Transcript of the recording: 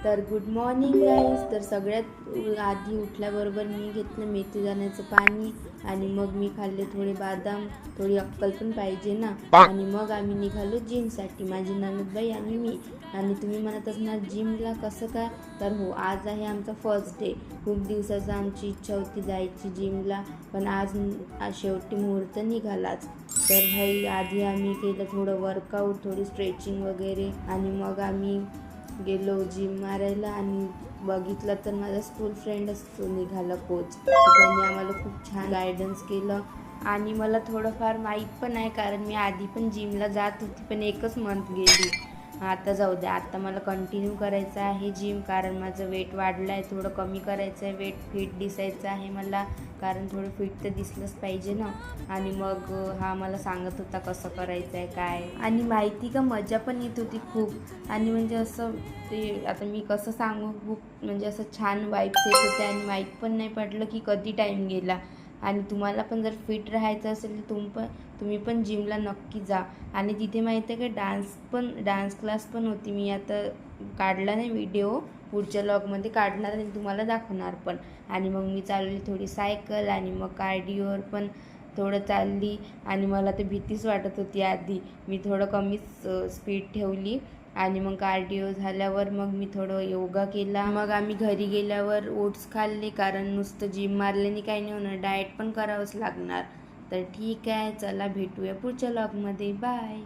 तर good morning guys. तर सगळ्यात आधी उठल्याबरोबर मी घेतलं मेथी दाण्याचं पाणी आणि मग मी खाल्ले थोडे बदाम. थोडी अक्कल पण पाहिजे ना. आणि मग आम्ही निघालो जिमसाठी, माझी ननदबाई आणि मी. आणि तुम्ही म्हणत असणार जिमला कसं काय, तर हो, आज आहे आमचा फर्स्ट डे. खूप दिवसाचं आमची इच्छा होती जायची जिमला, पण आज शेवटी मुहूर्त निघालाच. तर भाई आधी आम्ही केलं थोडं वर्कआउट, थोडी स्ट्रेचिंग वगैरे, आणि मग आम्ही गेलो जिम मारायला. आणि बघितलं तर माझा स्कूल फ्रेंडच तो निघाला कोच. त्यांनी आम्हाला खूप छान गायडन्स केलं. आणि मला थोडंफार माहीत पण आहे, कारण मी आधी पण जिमला जात होती, पण एकच मंथ गेली. आता जाऊ द्या, आता मला कंटिन्यू करायचं आहे जिम, कारण माझं वेट वाढलं आहे. थोडं कमी करायचं आहे वेट, फिट दिसायचं आहे मला, कारण थोडं फिट तर दिसलंच पाहिजे ना. आणि मग हा मला सांगत होता कसं करायचं आहे काय, आणि माहिती का मजा पण येत होती खूप. आणि म्हणजे असं ते आता मी कसं सांगू, खूप म्हणजे असं छान वाईब्स येत होते आणि माहीत पण नाही पडलं की कधी टाईम गेला. आणि तुम्हाला पण जर फिट राहायचं असेल तर तुम्ही पण जिमला नक्की जा. आणि तिथे माहिती आहे का, डान्स क्लास पण होती. मी आता काढला नाही व्हिडिओ, पुढच्या व्लॉगमध्ये काढणार आणि तुम्हाला दाखवणार पण. आणि मग मी चालवली थोडी सायकल, आणि मग कार्डिओवर पण थोडं चालली. आणि मला तर भीतीच वाटत होती आधी, मी थोडं कमीच स्पीड ठेवली. आणि मग कार्डिओ झाल्यावर मग मी थोडं योगा केला. मग आम्ही घरी गेल्यावर ओट्स खाल्ले, कारण नुसतं जिम मारल्याने काही नाही होणार, डाएट पण करावंच लागणार. तर ठीक आहे, चला भेटूया पुढच्या व्लॉगमध्ये. बाय.